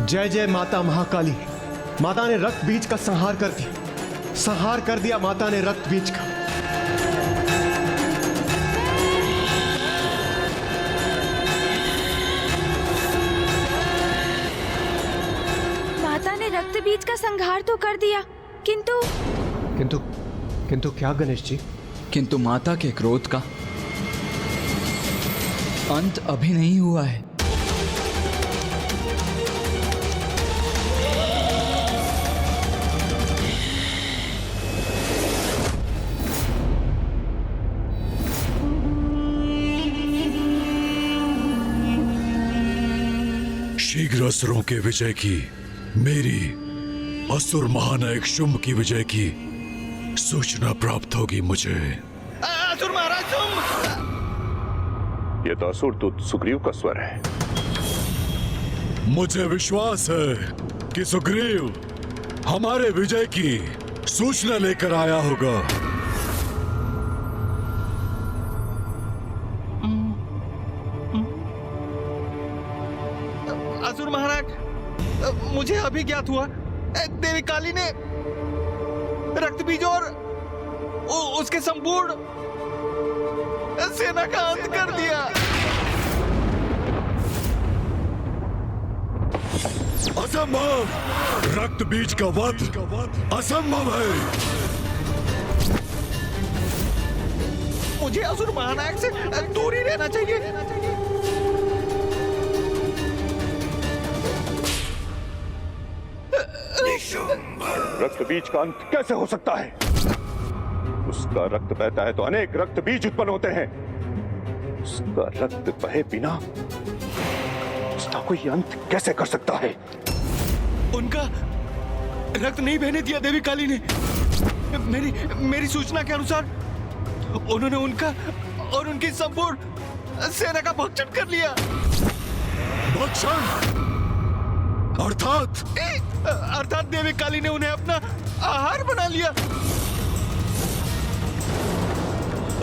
जय जय माता महाकाली। माता ने रक्त बीज का संहार कर दिया, संहार कर दिया माता ने रक्त बीज का। माता ने रक्त बीज का संहार तो कर दिया, किंतु किंतु किंतु क्या गणेश जी? किंतु माता के क्रोध का अंत अभी नहीं हुआ है। शीघ्र असुरों के विजय की, मेरी असुर महानायक शुंभ की विजय की सूचना प्राप्त होगी मुझे। असुर महाराज शुंभ! ये तो असुर दूत सुग्रीव का स्वर है। मुझे विश्वास है कि सुग्रीव हमारे विजय की सूचना लेकर आया होगा। असुर महाराज, मुझे अभी ज्ञात हुआ देवी काली ने रक्त बीज और उसके संपूर्ण सेना का अंत कर दिया। असंभव! रक्त बीज का वध असंभव है। मुझे असुर महानायक से दूर ही रहना चाहिए। रक्त बीज का अंत कैसे हो सकता है? उसका रक्त बहता है तो अनेक रक्त बीज उत्पन्न होते हैं। उसका रक्त बहे बिना उसका कोई अंत कैसे कर सकता है? उनका रक्त नहीं बहने दिया देवी काली ने। मेरी सूचना के अनुसार उन्होंने उनका और उनकी संपूर्ण सेना का भक्षण कर लिया। भक्षण अर्थात देवी काली ने उन्हें अपना आहार बना लिया।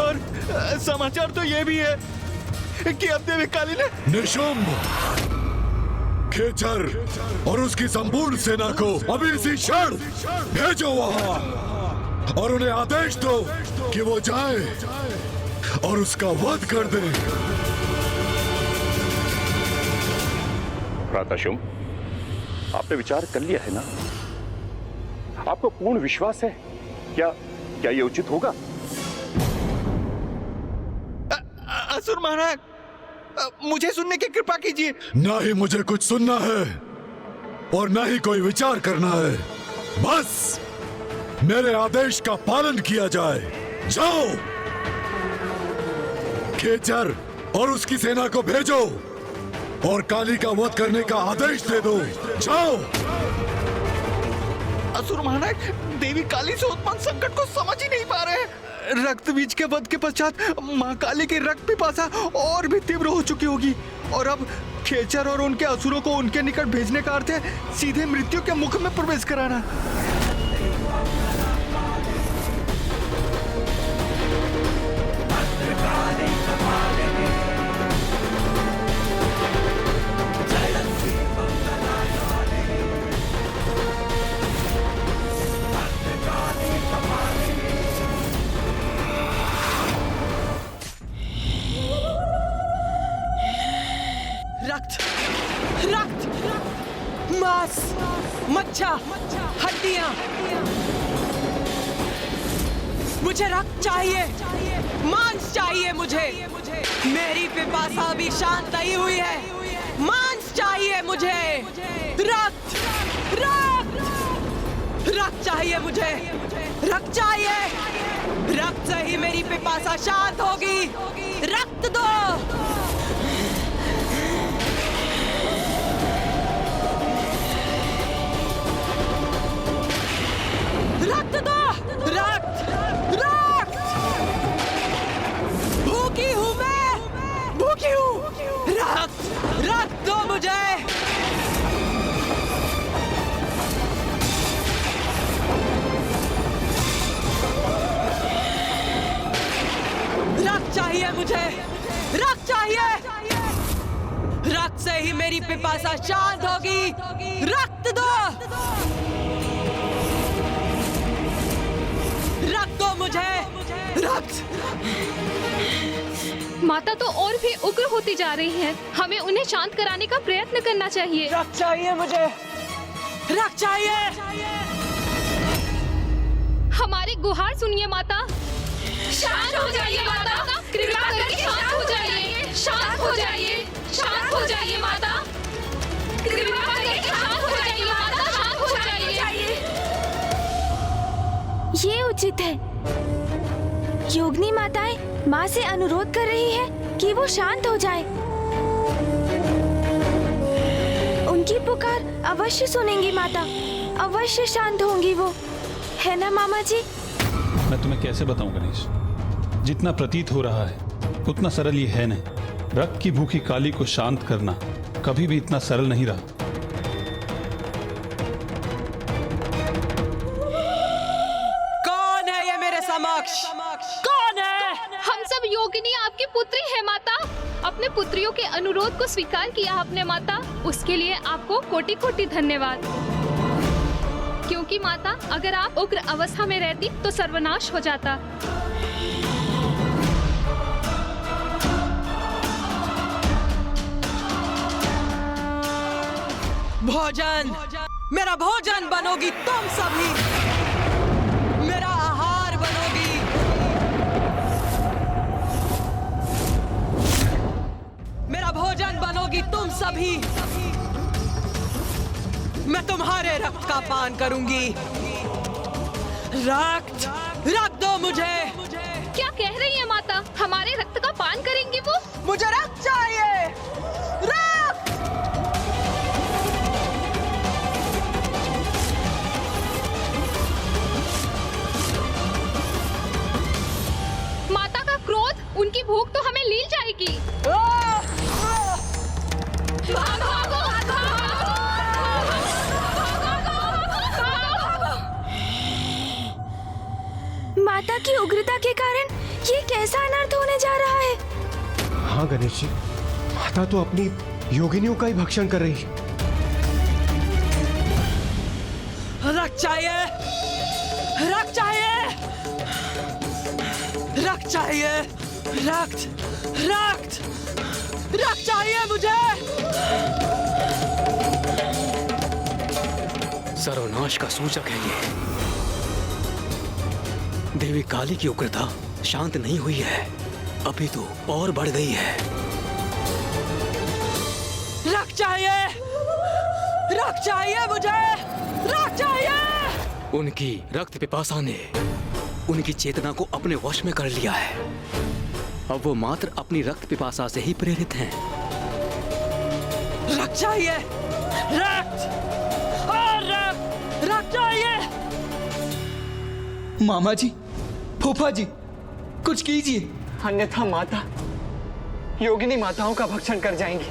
और समाचार तो यह भी है कि अब देवी काली ने निशुंभ, खेचर और उसकी संपूर्ण सेना को अभी इसी क्षण भेजो वहां और उन्हें आदेश दो कि वो जाए और उसका वध कर दे। भ्राता शुंभ, आपने विचार कर लिया है ना? आपको पूर्ण विश्वास है? क्या ये उचित होगा? असुर महाराज, मुझे सुनने की कृपा कीजिए। ना ही मुझे कुछ सुनना है और ना ही कोई विचार करना है। बस मेरे आदेश का पालन किया जाए। जाओ, खेचर और उसकी सेना को भेजो और काली का वध करने का आदेश दे दो। जाओ। असुर महाराज देवी काली से उत्पन्न संकट को समझ ही नहीं पा रहे। रक्त बीज के वध के पश्चात मां काली की रक्त पिपासा और भी तीव्र हो चुकी होगी और अब खेचर और उनके असुरों को उनके निकट भेजने का अर्थ है सीधे मृत्यु के मुख में प्रवेश कराना। मांस, मज्जा, हड्डियां, मुझे रक्त चाहिए, मांस चाहिए मुझे। मेरी पिपासा भी शांत नहीं हुई है। मांस चाहिए मुझे, रक्त, रक्त, रक्त चाहिए मुझे, रक्त चाहिए। रक्त से ही मेरी पिपासा शांत होगी। रक्त दो। रक्त दो। रक्त रक्त। भूखी हूं मैं, भूखी हूं। रक्त रक्त दो मुझे। रक्त चाहिए मुझे, रक्त चाहिए। रक्त से ही मेरी पिपासा शांत होगी। रक्त दो। रक्त दो मुझे। रक्त। माता तो और भी उग्र होती जा रही हैं। हमें उन्हें शांत कराने का प्रयत्न करना चाहिए। रक्त चाहिए मुझे। रक्त चाहिए। हमारी गुहार सुनिए माता। शांत हो जाइए माता, कृपा करके शांत हो जाइए। शांत हो जाइए, शांत हो जाइए माता, कृपा करके शांत हो जाइए माता, शांत हो जाइए। ये उचित है। योगिनी माताएं माँ से अनुरोध कर रही है कि वो शांत हो जाए। उनकी पुकार अवश्य सुनेंगी माता, अवश्य शांत होंगी वो, है ना मामा जी? मैं तुम्हें कैसे बताऊं गणेश, जितना प्रतीत हो रहा है उतना सरल ये है नहीं। रक्त की भूखी काली को शांत करना कभी भी इतना सरल नहीं रहा। कौन है ये मेरे समक्ष? कौन है? हम सब योगिनी आपकी पुत्री है माता। अपने पुत्रियों के अनुरोध को स्वीकार किया आपने माता, उसके लिए आपको कोटि कोटि धन्यवाद। क्योंकि माता, अगर आप उग्र अवस्था में रहती तो सर्वनाश हो जाता। भोजन, मेरा भोजन बनोगी तुम सभी। मेरा आहार बनोगी। मेरा भोजन बनोगी तुम सभी। मैं तुम्हारे रक्त का पान करूंगी। रक्त, रक्त दो मुझे। क्या कह रही है माता? हमारे रक्त का पान करेंगे वो? मुझे रक्त चाहिए। रक्त। माता का क्रोध, उनकी भूख तो हमें लील जाएगी। भागो, भागो, माता की उग्रता के कारण ये कैसा अनर्थ होने जा रहा है? हाँ गणेश जी, माता तो अपनी योगिनियों का ही भक्षण कर रही है। रक्त चाहिए। रक्त चाहिए। रक्त चाहिए। रक्त, रक्त, रक्त चाहिए मुझे। सर्वनाश का सूचक है ये। देवी काली की उग्रता शांत नहीं हुई है, अभी तो और बढ़ गई है। रक्त चाहिए। रक्त चाहिए मुझे। रक्त चाहिए। उनकी रक्त पिपासा ने उनकी चेतना को अपने वश में कर लिया है। अब वो मात्र अपनी रक्त पिपासा से ही प्रेरित हैं। रक्त चाहिए। रक्त और रक्त, रक्त चाहिए। मामा जी, फूफा जी, कुछ कीजिए। अन्यथा माता योगिनी माताओं का भक्षण कर जाएंगी।